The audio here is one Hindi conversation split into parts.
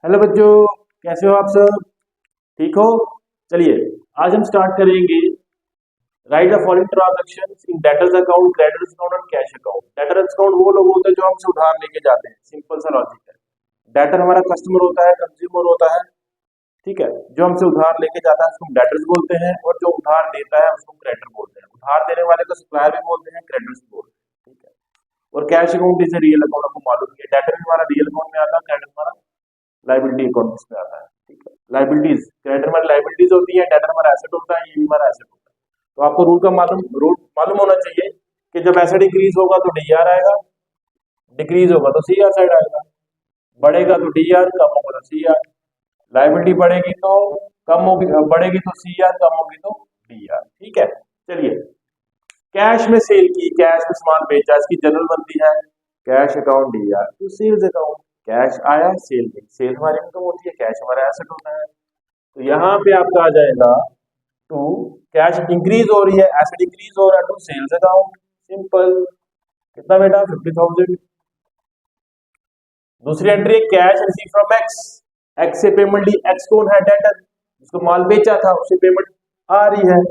हेलो बच्चों, कैसे हो आप सब? ठीक हो? चलिए, आज हम स्टार्ट करेंगे। Right the following transactions in debtors account, creditors account और कैश अकाउंट। डेटर्स अकाउंट वो लोग होते हैं जो हमसे उधार लेके जाते हैं। सिंपल सा लॉजिक है। डेटर हमारा कस्टमर होता है, कंज्यूमर होता है। ठीक है, जो हमसे उधार लेके जाता है उसको हम डेटर्स बोलते हैं, और जो उधार देता है उसको हम क्रेडिटर बोलते हैं। उधार देने वाले को सप्लायर भी बोलते हैं, क्रेडिटर्स भी बोलते हैं। ठीक है। और cash account is real account, आपको मालूम है। डेटर हमारा रियल अकाउंट में आता है, क्रेडिटर हमारा लाइबिलिटी अकाउंट में आता है। ठीक है। लाइबिलिटीज, क्रेडिटर हमारी लाइबिलिटीज होती है, डेटर हमारा एसेट होता है, ये भी हमारा एसेट होता है। तो आपको रूल मालूम होना चाहिए कि जब एसेट इंक्रीज होगा तो डीआर आएगा, डिक्रीज होगा तो सीआर साइड आएगा। बढ़ेगा तो डीआर, कम होगा तो सीआर। लाइबिलिटी बढ़ेगी तो कम होगी, बढ़ेगी तो सीआर, कम होगी तो डीआर। ठीक है। चलिए, कैश में सेल की, कैश में सामान बेचा, इसकी जनरल बनती है cash account Dr to sales account. Cash आया, सेल गई। सेल हमारी इनकम होती है, कैश हमारा एसेट होता है। तो यहाँ पे आपका आ जाएगा टू, कैश इंक्रीज हो रही है, एसेट इंक्रीज हो रहा है, टू सेल्स अकाउंट। सिंपल। कितना बेटा? 50,000। दूसरी एंट्री है cash receive from x. X से पेमेंट ली। एक्स कौन है? डेटर, जिसको माल बेचा था उसे पेमेंट आ रही है,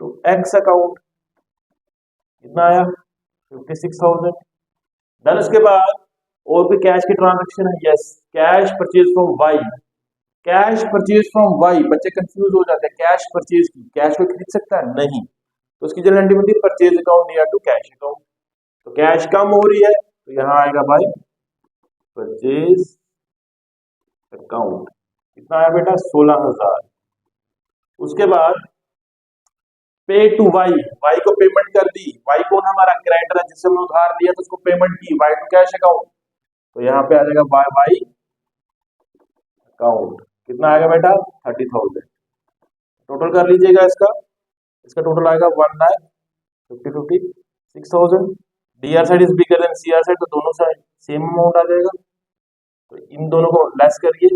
तो एक्स अकाउंट। कितना आया? 56,000। देन उसके बाद और भी कैश की ट्रांजैक्शन है। Yes, cash purchase from Y. Cash purchase from Y, बच्चे कंफ्यूज हो जाते हैं। कैश परचेज की, कैश को खरीद सकता है? नहीं। तो उसकी जनरल एंट्री बनती है purchase account near to cash account. तो कैश कम हो रही है तो यहाँ आएगा भाई परचेज अकाउंट। कितना आया बेटा? 16,000। उसके बाद पे टू वाई, वाई को पेमेंट कर दी। वाई कौन? हमारा क्रेडिटर है, जिससे हमने उधार लिया तो उसको पेमेंट की, वाई टू कैश अकाउंट। तो यहाँ पे आ जाएगा वाई वाई अकाउंट। कितना आएगा बेटा? 30,000। टोटल कर लीजिएगा इसका। इसका टोटल आएगा 1,50,56,000। Dr side is bigger than Cr side, तो दोनों साइड सेम अमाउंट आ जाएगा। तो इन दोनों को लेस करिए।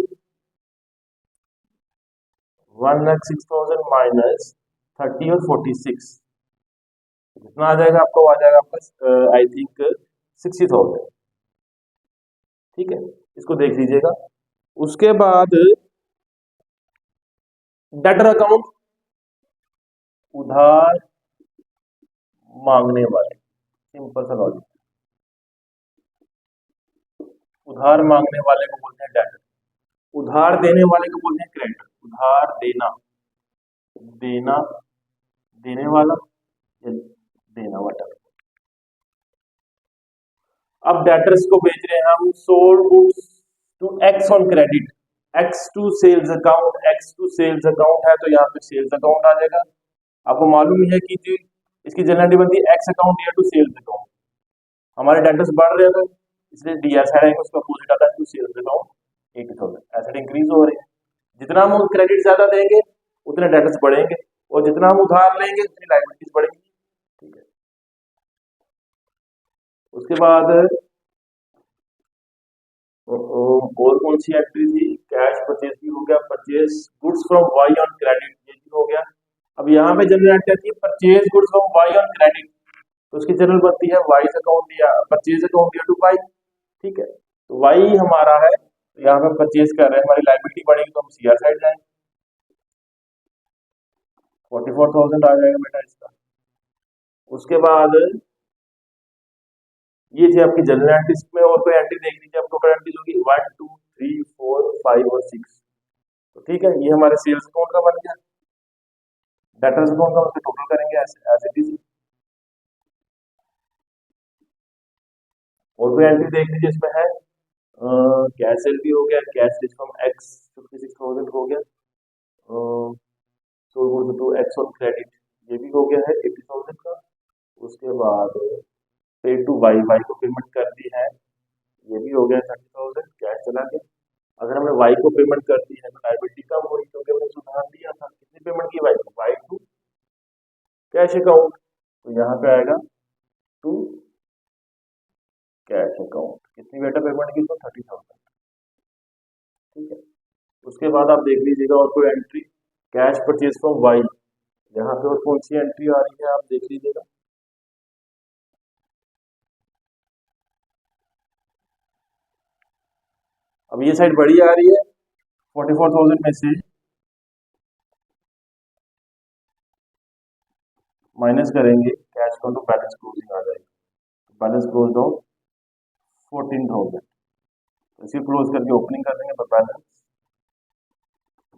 1,06,000 माइनस 30 और 46, कितना आ जाएगा आपको? आ जाएगा आपका आई थिंक 60,000। ठीक है, इसको देख लीजिएगा। उसके बाद डेटर अकाउंट, उधार मांगने वाले। सिंपल सा लॉजिक। उधार मांगने वाले को बोलते हैं डेटर, उधार देने वाले को बोलते हैं क्रेडिटर। उधार देना, देना, देने वाला या देना वाला। अब डेटर्स को बेच रहे हैं हम sold goods to X on credit. X to sales account, X to sales account है तो यहाँ पे सेल्स अकाउंट आ जाएगा। आपको मालूम ही है कि जो इसकी जनरल बनती है एक्स अकाउंट या टू सेल्स अकाउंट। हमारे डेटर्स बढ़ रहे हैं तो इसलिए डीआर साइड आएगा, उसका अपोजिट आता है to sales account 80,000। Asset increase हो रहे हैं। जितना हम क्रेडिट ज्यादा देंगे उतने डेटर्स बढ़ेंगे, और जितना हम उधार लेंगे उतनी लायबिलिटीज बढ़ेंगी। ठीक है। उसके बाद और कौन सी एंट्री थी? कैश परचेज भी हो गया। Purchase goods from Y on credit, ये भी हो गया। अब यहाँ पे जनरल एंट्री आती है purchase goods from Y on credit, तो उसकी जनरल बनती है वाई अकाउंट या परचेज अकाउंट या टू वाई। ठीक है, तो वाई हमारा है, तो यहाँ पे परचेज कर रहे हैं, हमारी लाइबिलिटी बढ़ेगी तो हम सीआर साइड जाएंगे। 44,000 आ जाएगा बेटा इसका। उसके बाद ये थी आपकी जनरल एंट्रीज में। और कोई एंट्री देख लीजिए, आपको टोटल एंट्रीज होगी 1 2 3 4 5 और 6। तो ठीक है, ये हमारे सेल्स अकाउंट का बन गया। डेटर्स अकाउंट का मतलब टोटल करेंगे एज इट इज। और कोई एंट्री देख लीजिए, इसमें है कैश सेल भी हो गया, कैश रिच फ्रॉम एक्स 56,000 हो गया, sold to X on credit ये भी हो गया है 80,000 का। उसके बाद पे टू वाई, वाई को पेमेंट कर दी है, ये भी हो गया 30,000। कैश चला गया। अगर हमने वाई को पेमेंट कर दी है तो लायबिलिटी कम हुई, क्योंकि हमने सुधार दिया था। कितनी पेमेंट की? वाई को, वाई टू कैश अकाउंट। तो यहाँ पे आएगा टू कैश अकाउंट। कितनी बेटा पेमेंट की? तो 30,000। ठीक है। उसके बाद आप देख लीजिएगा और कोई entry, cash purchase from Y. यहाँ पे और कौन सी एंट्री आ रही है आप देख लीजिएगा। अब ये साइड बड़ी आ रही है 44,000 में से माइनस करेंगे, cash account to balance closing आ जाएगी, बैलेंस क्लोज आउट 14,000। तो इसे क्लोज करके ओपनिंग कर देंगे, बैलेंस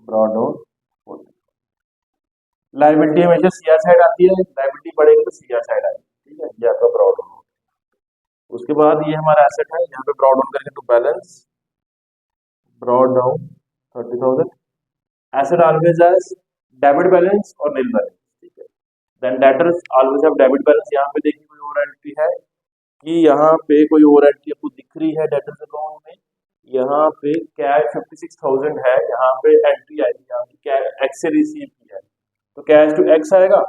ब्रॉड आउट 14। लाइबिलिटी हमेशा सीआर साइड आती है, लाइबिलिटी बढ़ेगी तो सीआर साइड आएगी, ठीक है, ये आपका ब्रॉड डाउन। उसके बाद ये हमारा एसेट है, यहाँ पे ब्रॉड डाउन करेंगे to balance brought down 30,000। Asset always has debit balance और नील बैलेंस, ठीक है। Then debtors always have debit balance. यहाँ पे देखिए कोई और एंट्री है कि यहाँ पे कोई और एंट्री आपको दिख रही है डेटर्स अकाउंट में, यहाँ पे कैश 56,000 है, यहाँ पे एंट्री आएगी, यहाँ पे एक्स से रिसीव किया है, तो कैश टू एक्स आएगा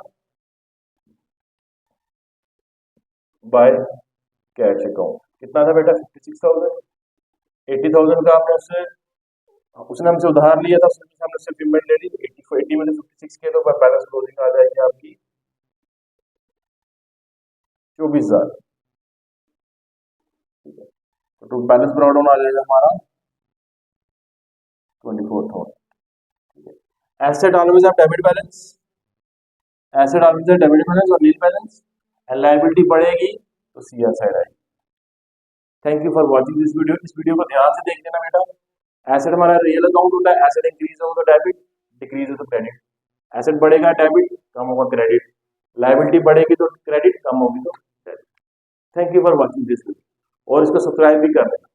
बाय कैश अकाउंट। कितना था बेटा? 56,000। 80,000 का आपने उसने हमसे उधार लिया था, उसने हमने उससे पेमेंट ले ली, 80 में से 56 के तो बैलेंस क्लोजिंग आ जाएगी आपकी 24,000, ठीक है। तो बैलेंस ब्रॉड डाउन आ जाएगा हमारा 24,000, ठीक है। Asset always have debit balance, asset always have debit balance और नील बैलेंस, एंड लायबिलिटी बढ़ेगी तो सीआर साइड आएगी। Thank you for watching this video. इस वीडियो को ध्यान से देख लेना बेटा। एसेट हमारा रियल अकाउंट होता है, एसेट इंक्रीज हो तो डेबिट, डिक्रीज हो तो क्रेडिट। एसेट बढ़ेगा डेबिट, कम होगा क्रेडिट, लायबिलिटी बढ़ेगी तो क्रेडिट, कम होगी तो debit. Thank you for watching this video, और इसको सब्सक्राइब भी कर देना।